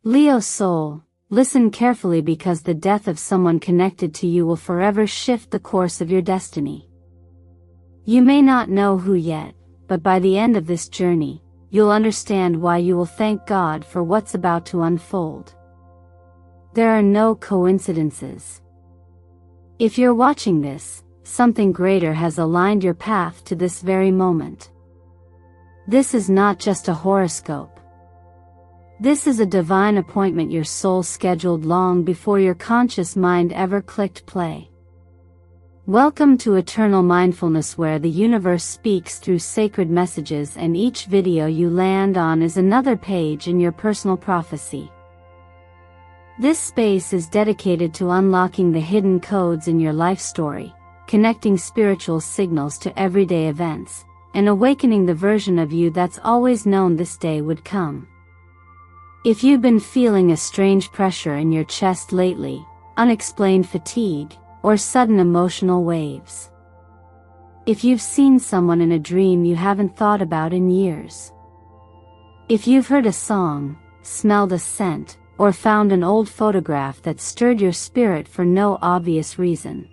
Leo soul, listen carefully because the death of someone connected to you will forever shift the course of your destiny. You may not know who yet, but by the end of this journey, you'll understand why you will thank God for what's about to unfold. There are no coincidences. If you're watching this, something greater has aligned your path to this very moment. This is not just a horoscope. This is a divine appointment your soul scheduled long before your conscious mind ever clicked play. Welcome to Eternal Mindfulness, where the universe speaks through sacred messages and each video you land on is another page in your personal prophecy. This space is dedicated to unlocking the hidden codes in your life story, connecting spiritual signals to everyday events, and awakening the version of you that's always known this day would come. If you've been feeling a strange pressure in your chest lately, unexplained fatigue, or sudden emotional waves. If you've seen someone in a dream you haven't thought about in years. If you've heard a song, smelled a scent, or found an old photograph that stirred your spirit for no obvious reason,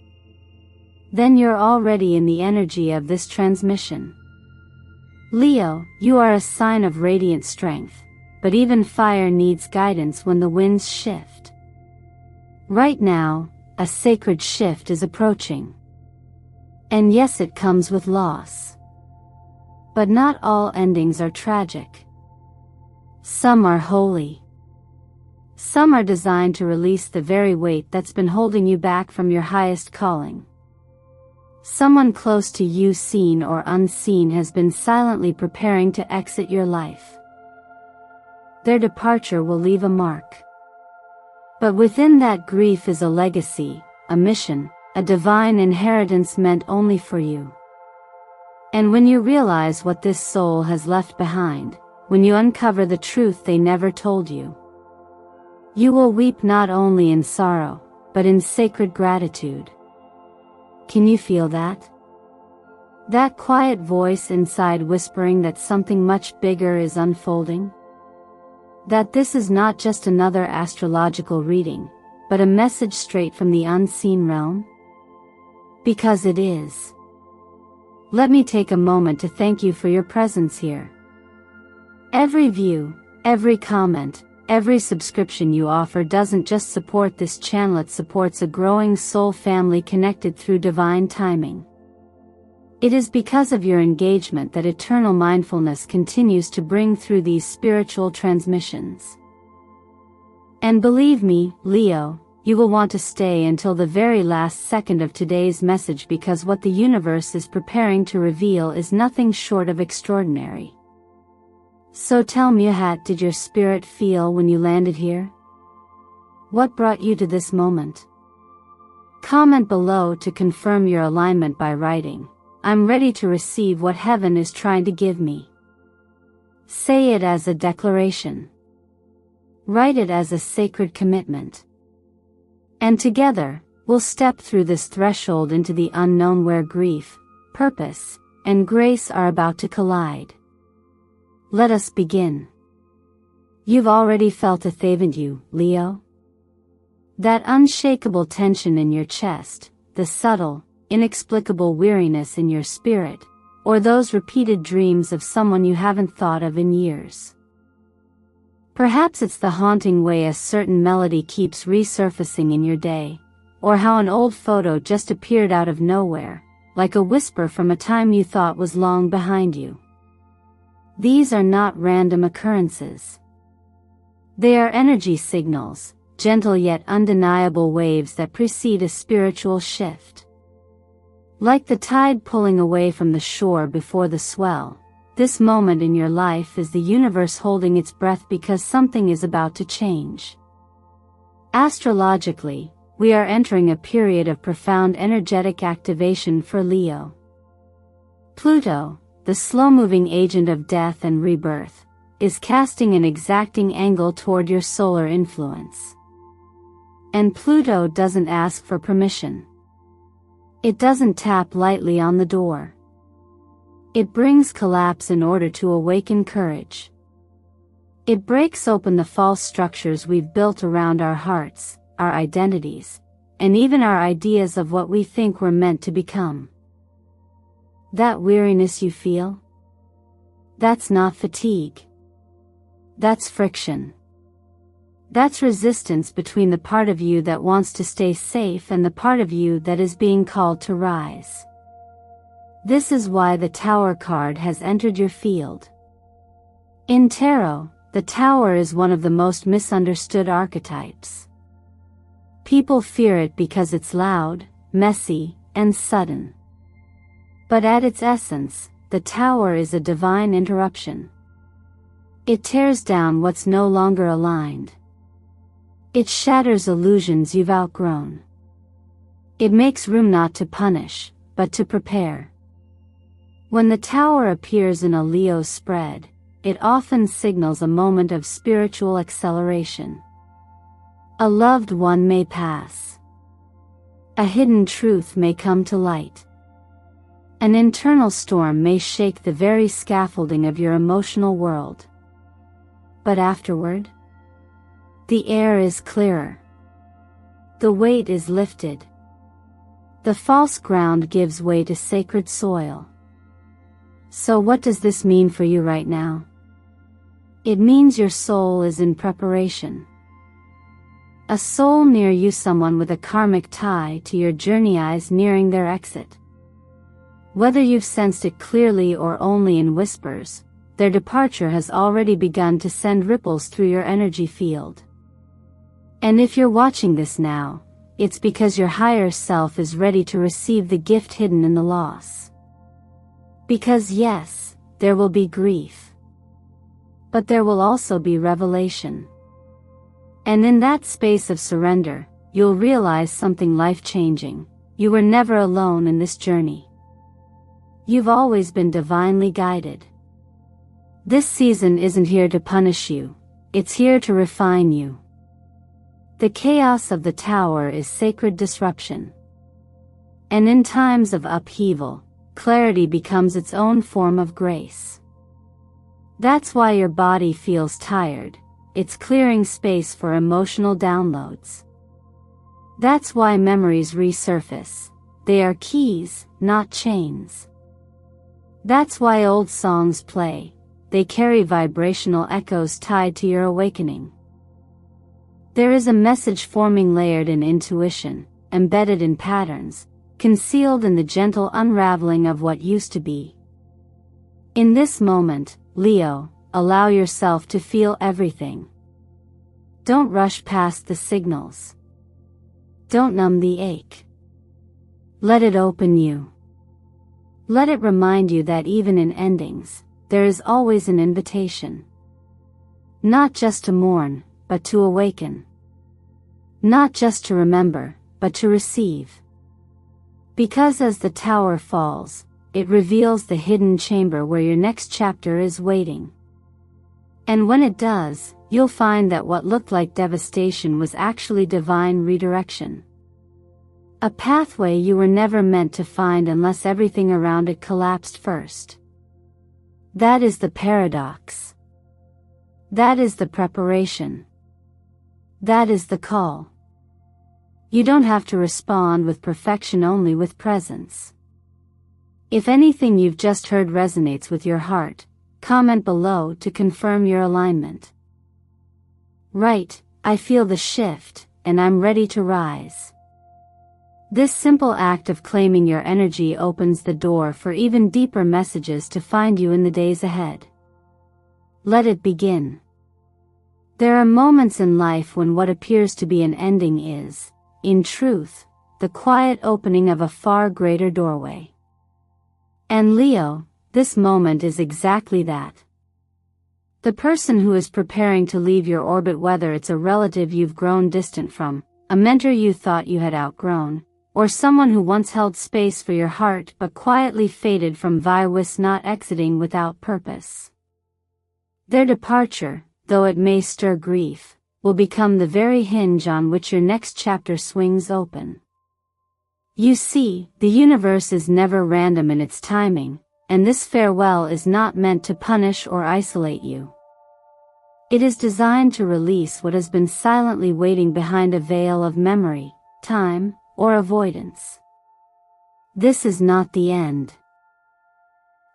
then you're already in the energy of this transmission. Leo, you are a sign of radiant strength, but even fire needs guidance when the winds shift. Right now, a sacred shift is approaching. And yes, it comes with loss. But not all endings are tragic. Some are holy. Some are designed to release the very weight that's been holding you back from your highest calling. Someone close to you, seen or unseen, has been silently preparing to exit your life. Their departure will leave a mark. But within that grief is a legacy, a mission, a divine inheritance meant only for you. And when you realize what this soul has left behind, when you uncover the truth they never told you, you will weep not only in sorrow, but in sacred gratitude. Can you feel that? That quiet voice inside whispering that something much bigger is unfolding? That this is not just another astrological reading, but a message straight from the unseen realm? Because it is. Let me take a moment to thank you for your presence here. Every view, every comment, every subscription you offer doesn't just support this channel, it supports a growing soul family connected through divine timing. It is because of your engagement that Eternal Mindfulness continues to bring through these spiritual transmissions. And believe me, Leo, you will want to stay until the very last second of today's message, because what the universe is preparing to reveal is nothing short of extraordinary. So tell me, how did your spirit feel when you landed here? What brought you to this moment? Comment below to confirm your alignment by writing, "I'm ready to receive what heaven is trying to give me." Say it as a declaration. Write it as a sacred commitment. And together, we'll step through this threshold into the unknown where grief, purpose, and grace are about to collide. Let us begin. You've already felt it, haven't you, Leo? That unshakable tension in your chest, the subtle, inexplicable weariness in your spirit, or those repeated dreams of someone you haven't thought of in years. Perhaps it's the haunting way a certain melody keeps resurfacing in your day, or how an old photo just appeared out of nowhere, like a whisper from a time you thought was long behind you. These are not random occurrences. They are energy signals, gentle yet undeniable waves that precede a spiritual shift. Like the tide pulling away from the shore before the swell, this moment in your life is the universe holding its breath because something is about to change. Astrologically, we are entering a period of profound energetic activation for Leo. Pluto, the slow-moving agent of death and rebirth, is casting an exacting angle toward your solar influence. And Pluto doesn't ask for permission. It doesn't tap lightly on the door. It brings collapse in order to awaken courage. It breaks open the false structures we've built around our hearts, our identities, and even our ideas of what we think we're meant to become. That weariness you feel? That's not fatigue. That's friction. That's resistance between the part of you that wants to stay safe and the part of you that is being called to rise. This is why the Tower card has entered your field. In tarot, the Tower is one of the most misunderstood archetypes. People fear it because it's loud, messy, and sudden. But at its essence, the Tower is a divine interruption. It tears down what's no longer aligned. It shatters illusions you've outgrown. It makes room not to punish, but to prepare. When the Tower appears in a Leo spread, it often signals a moment of spiritual acceleration. A loved one may pass. A hidden truth may come to light. An internal storm may shake the very scaffolding of your emotional world. But afterward, the air is clearer. The weight is lifted. The false ground gives way to sacred soil. So what does this mean for you right now? It means your soul is in preparation. A soul near you, someone with a karmic tie to your journey, is nearing their exit. Whether you've sensed it clearly or only in whispers, their departure has already begun to send ripples through your energy field. And if you're watching this now, it's because your higher self is ready to receive the gift hidden in the loss. Because yes, there will be grief. But there will also be revelation. And in that space of surrender, you'll realize something life-changing. You were never alone in this journey. You've always been divinely guided. This season isn't here to punish you, it's here to refine you. The chaos of the Tower is sacred disruption. And in times of upheaval, clarity becomes its own form of grace. That's why your body feels tired, it's clearing space for emotional downloads. That's why memories resurface, they are keys, not chains. That's why old songs play, they carry vibrational echoes tied to your awakening. There is a message forming layered in intuition, embedded in patterns, concealed in the gentle unraveling of what used to be. In this moment, Leo, allow yourself to feel everything. Don't rush past the signals. Don't numb the ache. Let it open you. Let it remind you that even in endings, there is always an invitation. Not just to mourn, but to awaken. Not just to remember, but to receive. Because as the Tower falls, it reveals the hidden chamber where your next chapter is waiting. And when it does, you'll find that what looked like devastation was actually divine redirection. A pathway you were never meant to find unless everything around it collapsed first. That is the paradox. That is the preparation. That is the call. You don't have to respond with perfection, only with presence. If anything you've just heard resonates with your heart, comment below to confirm your alignment. Right, I feel the shift, and I'm ready to rise. This simple act of claiming your energy opens the door for even deeper messages to find you in the days ahead. Let it begin. There are moments in life when what appears to be an ending is, in truth, the quiet opening of a far greater doorway. And Leo, this moment is exactly that. The person who is preparing to leave your orbit, whether it's a relative you've grown distant from, a mentor you thought you had outgrown, or someone who once held space for your heart but quietly faded from virus, not exiting without purpose. Their departure, though it may stir grief, will become the very hinge on which your next chapter swings open. You see, the universe is never random in its timing, and this farewell is not meant to punish or isolate you. It is designed to release what has been silently waiting behind a veil of memory, time, or avoidance. This is not the end.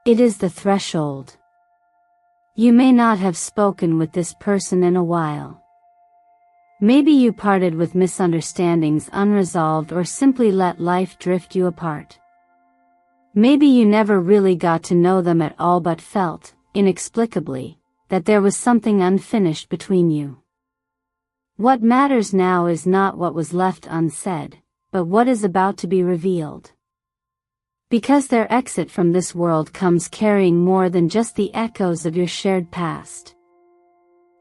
It is the threshold. You may not have spoken with this person in a while. Maybe you parted with misunderstandings unresolved or simply let life drift you apart. Maybe you never really got to know them at all but felt, inexplicably, that there was something unfinished between you. What matters now is not what was left unsaid, but what is about to be revealed. Because their exit from this world comes carrying more than just the echoes of your shared past.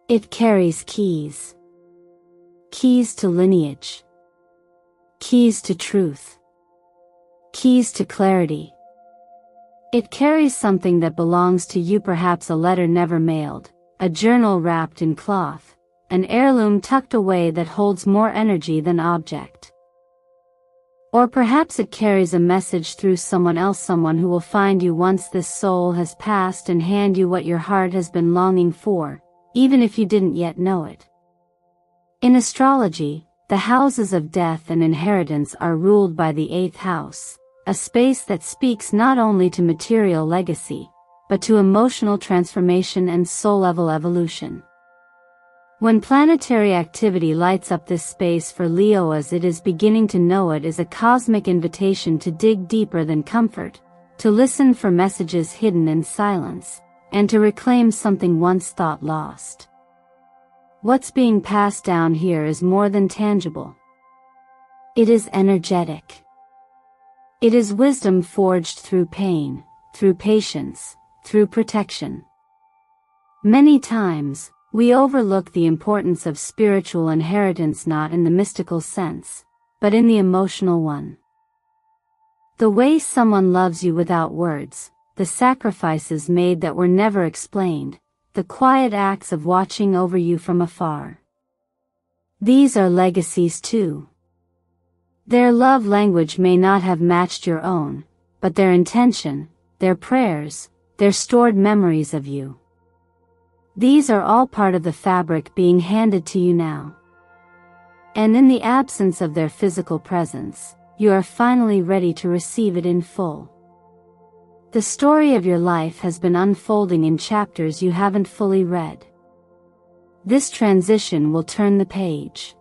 It carries keys. Keys to lineage. Keys to truth. Keys to clarity. It carries something that belongs to you, perhaps a letter never mailed, a journal wrapped in cloth, an heirloom tucked away that holds more energy than object. Or perhaps it carries a message through someone else, someone who will find you once this soul has passed and hand you what your heart has been longing for, even if you didn't yet know it. In astrology, the houses of death and inheritance are ruled by the 8th house, a space that speaks not only to material legacy, but to emotional transformation and soul-level evolution. When planetary activity lights up this space for Leo as it is beginning to know it, is a cosmic invitation to dig deeper than comfort, to listen for messages hidden in silence, and to reclaim something once thought lost. What's being passed down here is more than tangible. It is energetic. It is wisdom forged through pain, through patience, through protection. Many times, we overlook the importance of spiritual inheritance, not in the mystical sense, but in the emotional one. The way someone loves you without words, the sacrifices made that were never explained, the quiet acts of watching over you from afar. These are legacies too. Their love language may not have matched your own, but their intention, their prayers, their stored memories of you. These are all part of the fabric being handed to you now. And in the absence of their physical presence, you are finally ready to receive it in full. The story of your life has been unfolding in chapters you haven't fully read. This transition will turn the page.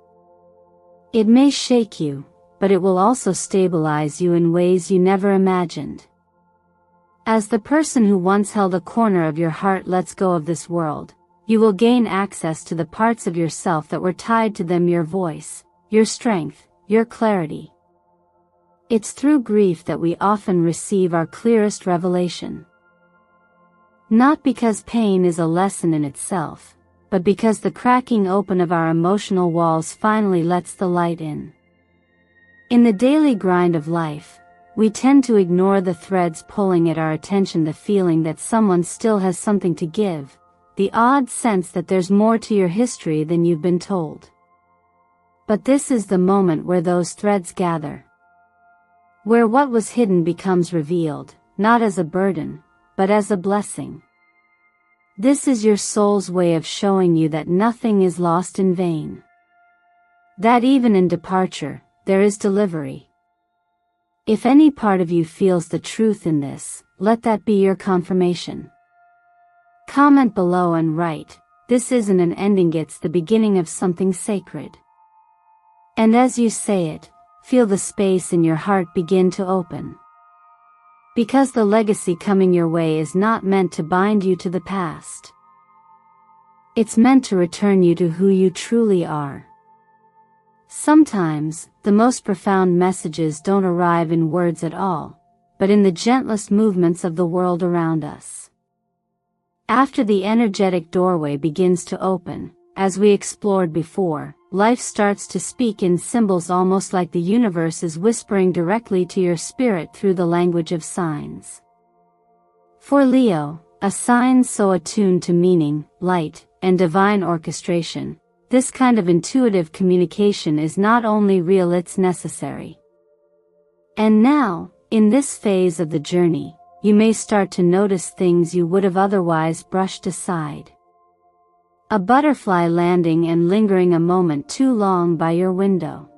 It may shake you, but it will also stabilize you in ways you never imagined. As the person who once held a corner of your heart lets go of this world, you will gain access to the parts of yourself that were tied to them: your voice, your strength, your clarity. It's through grief that we often receive our clearest revelation. Not because pain is a lesson in itself, but because the cracking open of our emotional walls finally lets the light in. In the daily grind of life, we tend to ignore the threads pulling at our attention: the feeling that someone still has something to give, the odd sense that there's more to your history than you've been told. But this is the moment where those threads gather. Where what was hidden becomes revealed, not as a burden, but as a blessing. This is your soul's way of showing you that nothing is lost in vain. That even in departure, there is delivery. If any part of you feels the truth in this, let that be your confirmation. Comment below and write, "This isn't an ending, it's the beginning of something sacred." And as you say it, feel the space in your heart begin to open. Because the legacy coming your way is not meant to bind you to the past. It's meant to return you to who you truly are. Sometimes, the most profound messages don't arrive in words at all, but in the gentlest movements of the world around us. After the energetic doorway begins to open, as we explored before, life starts to speak in symbols, almost like the universe is whispering directly to your spirit through the language of signs. For Leo, a sign so attuned to meaning, light, and divine orchestration, this kind of intuitive communication is not only real, it's necessary. And now, in this phase of the journey, you may start to notice things you would have otherwise brushed aside. A butterfly landing and lingering a moment too long by your window.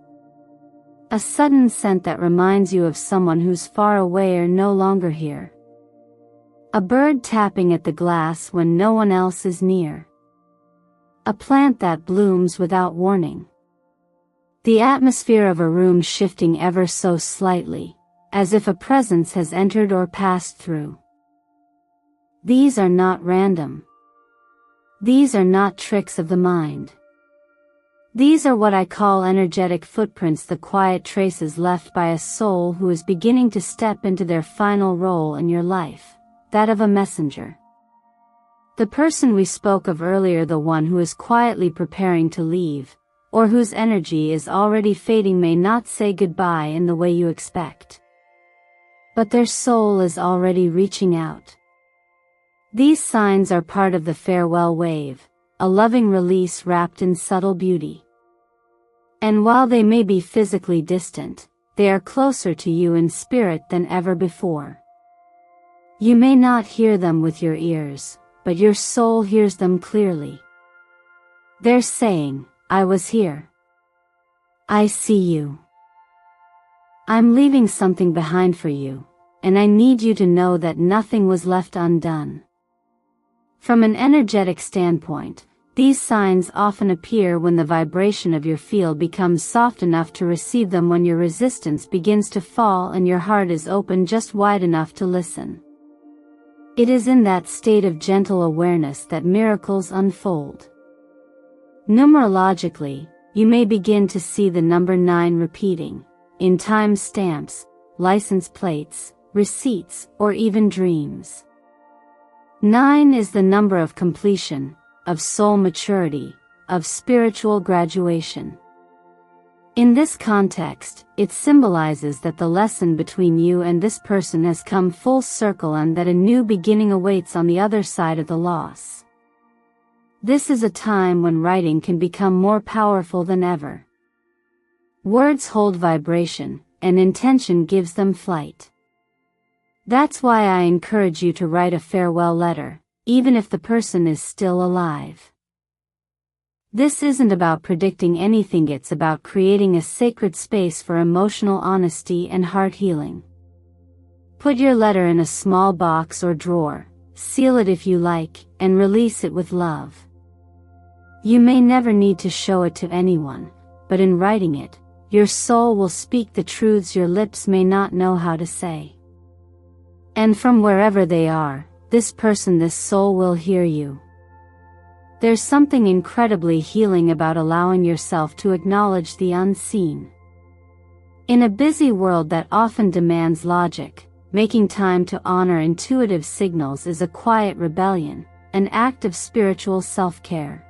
A sudden scent that reminds you of someone who's far away or no longer here. A bird tapping at the glass when no one else is near. A plant that blooms without warning. The atmosphere of a room shifting ever so slightly, as if a presence has entered or passed through. These are not random. These are not tricks of the mind. These are what I call energetic footprints, the quiet traces left by a soul who is beginning to step into their final role in your life, that of a messenger. The person we spoke of earlier, the one who is quietly preparing to leave, or whose energy is already fading, may not say goodbye in the way you expect. But their soul is already reaching out. These signs are part of the farewell wave, a loving release wrapped in subtle beauty. And while they may be physically distant, they are closer to you in spirit than ever before. You may not hear them with your ears, but your soul hears them clearly. They're saying, I was here. I see you. I'm leaving something behind for you, and I need you to know that nothing was left undone. From an energetic standpoint, these signs often appear when the vibration of your field becomes soft enough to receive them, when your resistance begins to fall and your heart is open just wide enough to listen. It is in that state of gentle awareness that miracles unfold. Numerologically, you may begin to see the number 9 repeating, in time stamps, license plates, receipts, or even dreams. 9 is the number of completion, of soul maturity, of spiritual graduation. In this context, it symbolizes that the lesson between you and this person has come full circle and that a new beginning awaits on the other side of the loss. This is a time when writing can become more powerful than ever. Words hold vibration, and intention gives them flight. That's why I encourage you to write a farewell letter, even if the person is still alive. This isn't about predicting anything, it's about creating a sacred space for emotional honesty and heart healing. Put your letter in a small box or drawer, seal it if you like, and release it with love. You may never need to show it to anyone, but in writing it, your soul will speak the truths your lips may not know how to say. And from wherever they are, this person, this soul will hear you. There's something incredibly healing about allowing yourself to acknowledge the unseen. In a busy world that often demands logic, making time to honor intuitive signals is a quiet rebellion, an act of spiritual self-care.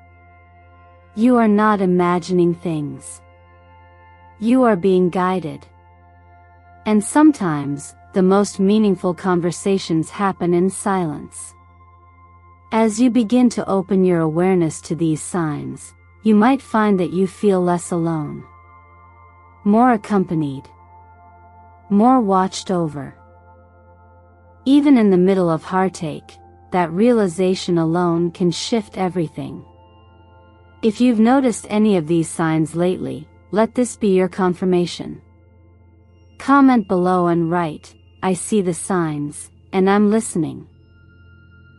You are not imagining things. You are being guided. And sometimes, the most meaningful conversations happen in silence. As you begin to open your awareness to these signs, you might find that you feel less alone. More accompanied. More watched over. Even in the middle of heartache, that realization alone can shift everything. If you've noticed any of these signs lately, let this be your confirmation. Comment below and write, I see the signs, and I'm listening.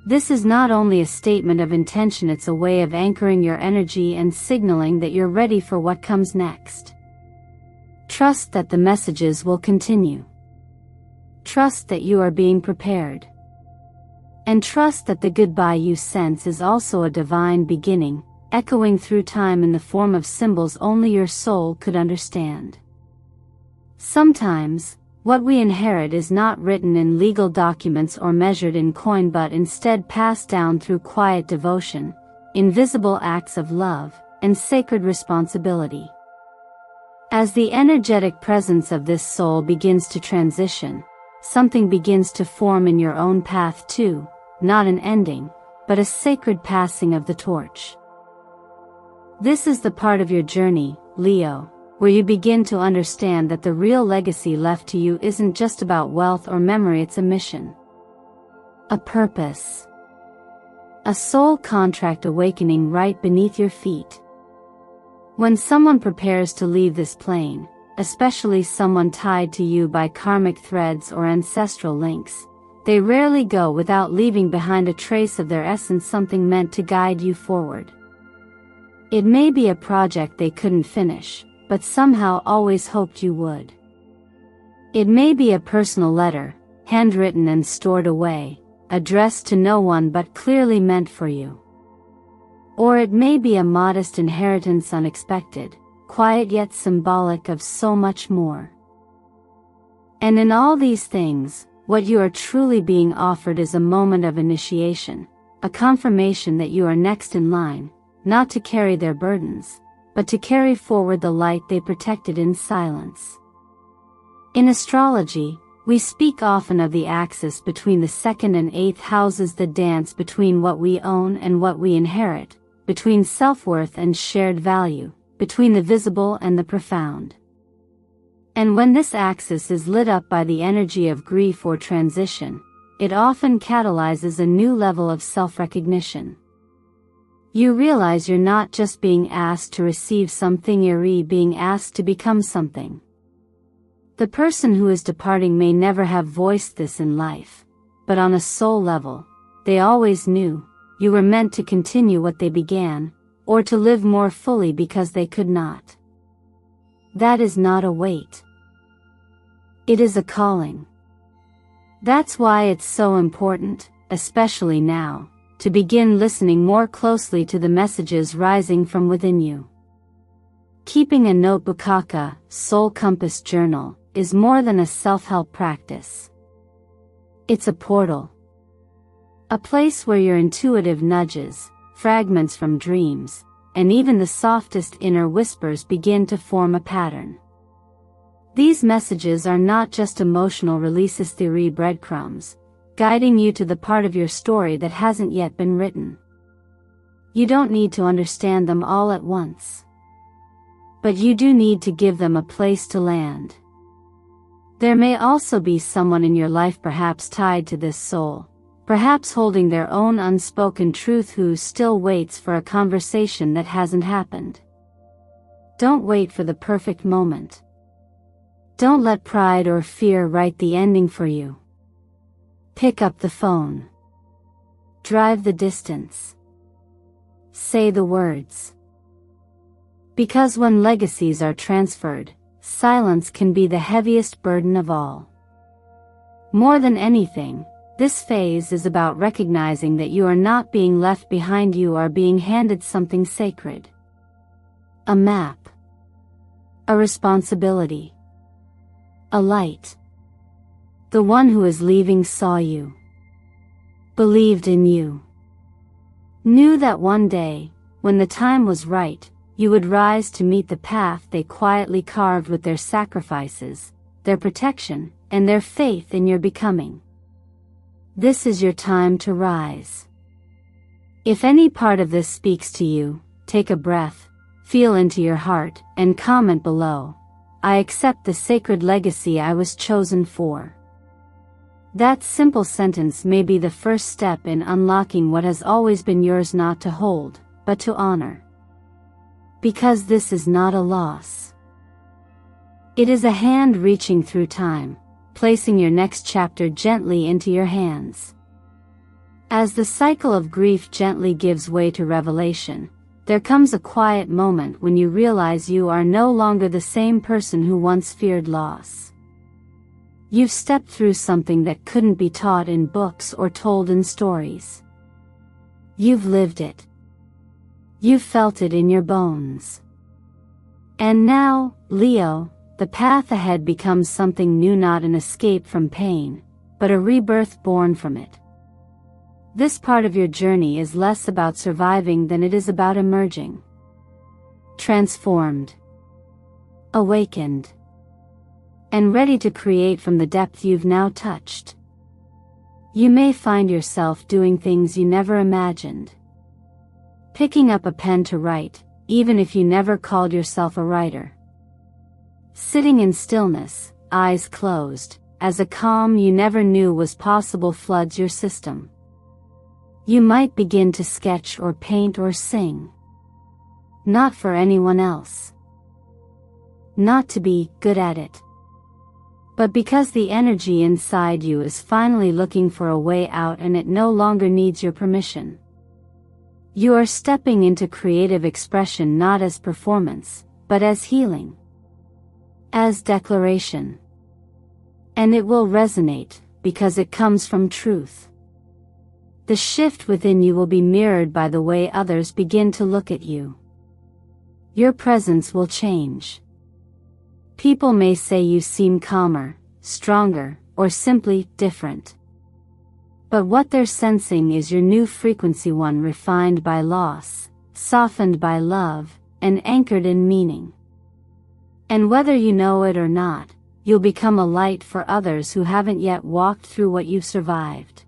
This is not only a statement of intention, it's a way of anchoring your energy and signaling that you're ready for what comes next. Trust that the messages will continue. Trust that you are being prepared. And trust that the goodbye you sense is also a divine beginning, echoing through time in the form of symbols only your soul could understand. Sometimes, what we inherit is not written in legal documents or measured in coin, but instead passed down through quiet devotion, invisible acts of love, and sacred responsibility. As the energetic presence of this soul begins to transition, something begins to form in your own path too, not an ending, but a sacred passing of the torch. This is the part of your journey, Leo, where you begin to understand that the real legacy left to you isn't just about wealth or memory, it's a mission. A purpose. A soul contract awakening right beneath your feet. When someone prepares to leave this plane, especially someone tied to you by karmic threads or ancestral links, they rarely go without leaving behind a trace of their essence, something meant to guide you forward. It may be a project they couldn't finish, but somehow always hoped you would. It may be a personal letter, handwritten and stored away, addressed to no one but clearly meant for you. Or it may be a modest inheritance, unexpected, quiet yet symbolic of so much more. And in all these things, what you are truly being offered is a moment of initiation, a confirmation that you are next in line, not to carry their burdens, but to carry forward the light they protected in silence. In astrology, we speak often of the axis between the second and eighth houses, the dance between what we own and what we inherit, between self-worth and shared value, between the visible and the profound. And when this axis is lit up by the energy of grief or transition, it often catalyzes a new level of self-recognition. You realize you're not just being asked to receive something, you're being asked to become something. The person who is departing may never have voiced this in life, but on a soul level, they always knew you were meant to continue what they began, or to live more fully because they could not. That is not a weight. It is a calling. That's why it's so important, especially now, to begin listening more closely to the messages rising from within you. Keeping a notebook, a soul compass journal, is more than a self-help practice. It's a portal. A place where your intuitive nudges, fragments from dreams, and even the softest inner whispers begin to form a pattern. These messages are not just emotional releases, theory breadcrumbs, guiding you to the part of your story that hasn't yet been written. You don't need to understand them all at once. But you do need to give them a place to land. There may also be someone in your life perhaps tied to this soul, perhaps holding their own unspoken truth, who still waits for a conversation that hasn't happened. Don't wait for the perfect moment. Don't let pride or fear write the ending for you. Pick up the phone. Drive the distance. Say the words. Because when legacies are transferred, silence can be the heaviest burden of all. More than anything, this phase is about recognizing that you are not being left behind, you are being handed something sacred. A map. A responsibility. A light. The one who is leaving saw you. Believed in you. Knew that one day, when the time was right, you would rise to meet the path they quietly carved with their sacrifices, their protection, and their faith in your becoming. This is your time to rise. If any part of this speaks to you, take a breath, feel into your heart, and comment below. I accept the sacred legacy I was chosen for. That simple sentence may be the first step in unlocking what has always been yours, not to hold, but to honor. Because this is not a loss. It is a hand reaching through time, placing your next chapter gently into your hands. As the cycle of grief gently gives way to revelation, there comes a quiet moment when you realize you are no longer the same person who once feared loss. You've stepped through something that couldn't be taught in books or told in stories. You've lived it. You've felt it in your bones. And now, Leo, the path ahead becomes something new, not an escape from pain, but a rebirth born from it. This part of your journey is less about surviving than it is about emerging. Transformed. Awakened. And ready to create from the depth you've now touched. You may find yourself doing things you never imagined. Picking up a pen to write, even if you never called yourself a writer. Sitting in stillness, eyes closed, as a calm you never knew was possible floods your system. You might begin to sketch or paint or sing. Not for anyone else. Not to be good at it. But because the energy inside you is finally looking for a way out and it no longer needs your permission. You are stepping into creative expression not as performance, but as healing. As declaration. And it will resonate, because it comes from truth. The shift within you will be mirrored by the way others begin to look at you. Your presence will change. People may say you seem calmer, stronger, or simply different. But what they're sensing is your new frequency, one refined by loss, softened by love, and anchored in meaning. And whether you know it or not, you'll become a light for others who haven't yet walked through what you've survived.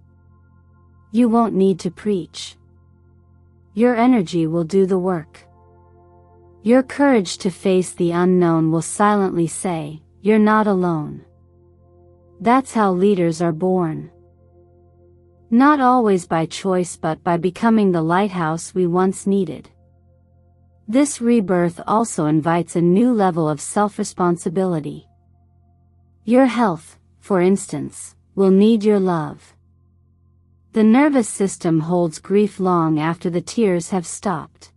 You won't need to preach. Your energy will do the work. Your courage to face the unknown will silently say, "You're not alone." That's how leaders are born. Not always by choice but by becoming the lighthouse we once needed. This rebirth also invites a new level of self-responsibility. Your health, for instance, will need your love. The nervous system holds grief long after the tears have stopped.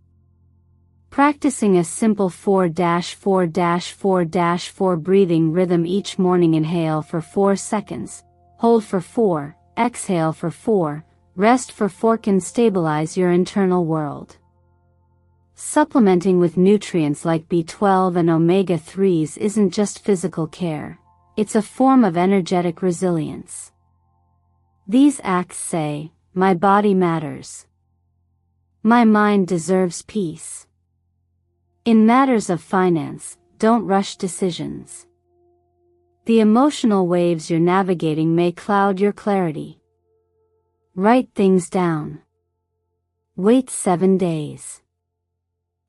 Practicing a simple 4-4-4-4 breathing rhythm each morning. Inhale for 4 seconds, hold for 4, exhale for 4, rest for 4 can stabilize your internal world. Supplementing with nutrients like B12 and omega-3s isn't just physical care, it's a form of energetic resilience. These acts say, "My body matters. My mind deserves peace." In matters of finance, don't rush decisions. The emotional waves you're navigating may cloud your clarity. Write things down. Wait 7 days.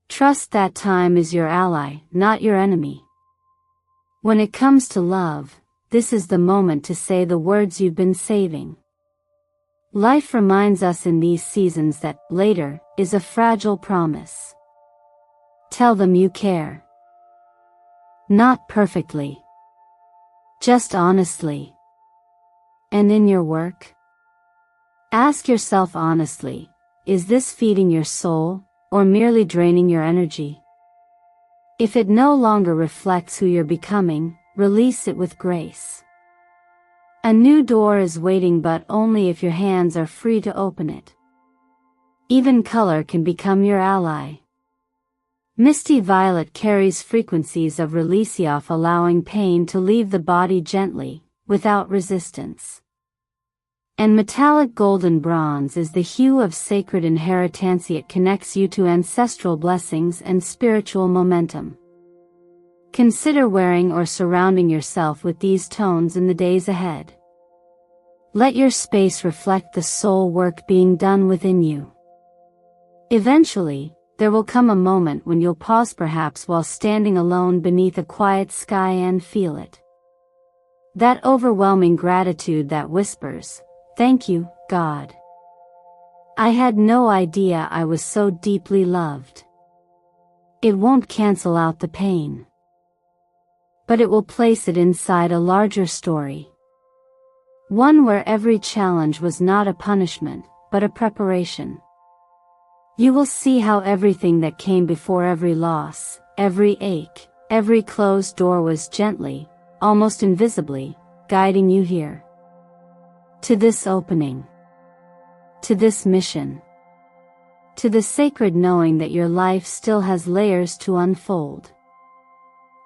Trust that time is your ally, not your enemy. When it comes to love, this is the moment to say the words you've been saving. Life reminds us in these seasons that later is a fragile promise. Tell them you care. Not perfectly. Just honestly. And in your work? Ask yourself honestly, is this feeding your soul, or merely draining your energy? If it no longer reflects who you're becoming, release it with grace. A new door is waiting, but only if your hands are free to open it. Even color can become your ally. Misty violet carries frequencies of release, allowing pain to leave the body gently, without resistance. And metallic golden bronze is the hue of sacred inheritance. It connects you to ancestral blessings and spiritual momentum. Consider wearing or surrounding yourself with these tones in the days ahead. Let your space reflect the soul work being done within you. Eventually, there will come a moment when you'll pause, perhaps while standing alone beneath a quiet sky, and feel it. That overwhelming gratitude that whispers, "Thank you, God. I had no idea I was so deeply loved." It won't cancel out the pain, but it will place it inside a larger story. One where every challenge was not a punishment, but a preparation. You will see how everything that came before, every loss, every ache, every closed door was gently, almost invisibly, guiding you here. To this opening. To this mission. To the sacred knowing that your life still has layers to unfold.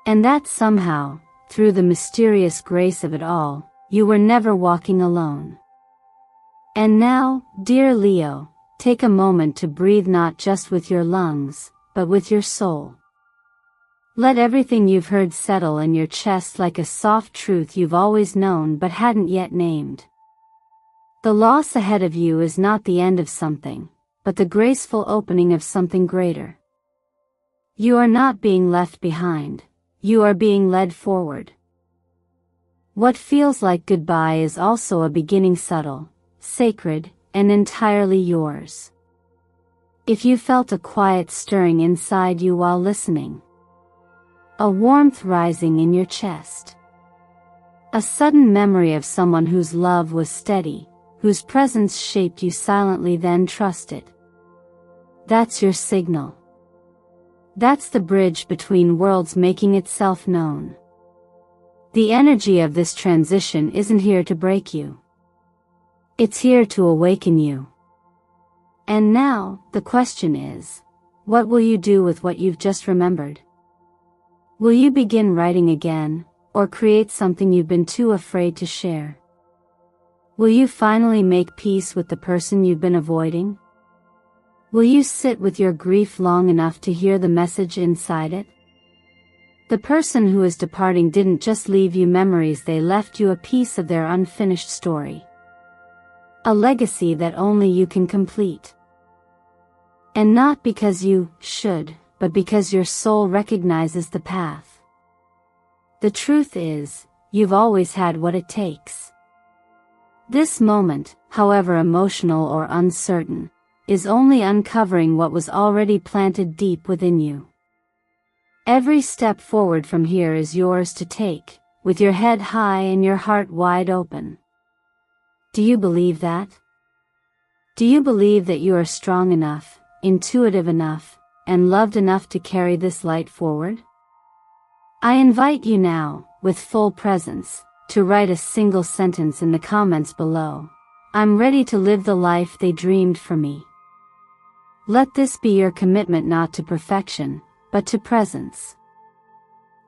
And that somehow, through the mysterious grace of it all, you were never walking alone. And now, dear Leo, take a moment to breathe, not just with your lungs, but with your soul. Let everything you've heard settle in your chest like a soft truth you've always known but hadn't yet named. The loss ahead of you is not the end of something, but the graceful opening of something greater. You are not being left behind, you are being led forward. What feels like goodbye is also a beginning, subtle, sacred, and entirely yours. If you felt a quiet stirring inside you while listening, a warmth rising in your chest, a sudden memory of someone whose love was steady, whose presence shaped you silently, then trust it. That's your signal. That's the bridge between worlds making itself known. The energy of this transition isn't here to break you. It's here to awaken you. And now, the question is, what will you do with what you've just remembered? Will you begin writing again, or create something you've been too afraid to share? Will you finally make peace with the person you've been avoiding? Will you sit with your grief long enough to hear the message inside it? The person who is departing didn't just leave you memories, they left you a piece of their unfinished story. A legacy that only you can complete. And not because you should, but because your soul recognizes the path. The truth is, you've always had what it takes. This moment, however emotional or uncertain, is only uncovering what was already planted deep within you. Every step forward from here is yours to take, with your head high and your heart wide open. Do you believe that? Do you believe that you are strong enough, intuitive enough, and loved enough to carry this light forward? I invite you now, with full presence, to write a single sentence in the comments below. I'm ready to live the life they dreamed for me. Let this be your commitment, not to perfection, but to presence,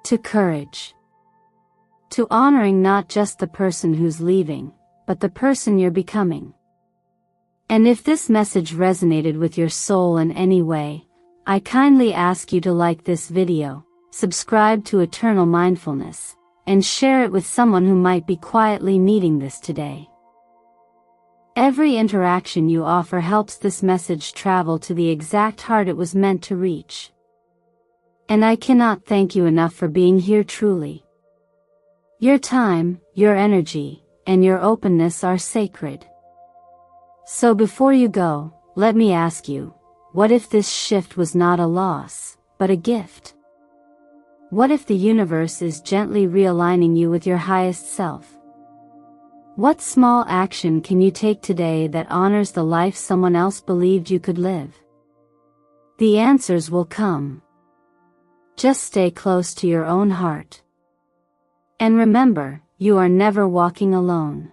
to courage, to honoring not just the person who's leaving, but the person you're becoming. And if this message resonated with your soul in any way, I kindly ask you to like this video, subscribe to Eternal Mindfulness, and share it with someone who might be quietly needing this today. Every interaction you offer helps this message travel to the exact heart it was meant to reach. And I cannot thank you enough for being here truly. Your time, your energy, and your openness are sacred. So before you go, let me ask you, what if this shift was not a loss, but a gift? What if the universe is gently realigning you with your highest self? What small action can you take today that honors the life someone else believed you could live? The answers will come. Just stay close to your own heart. And remember, you are never walking alone.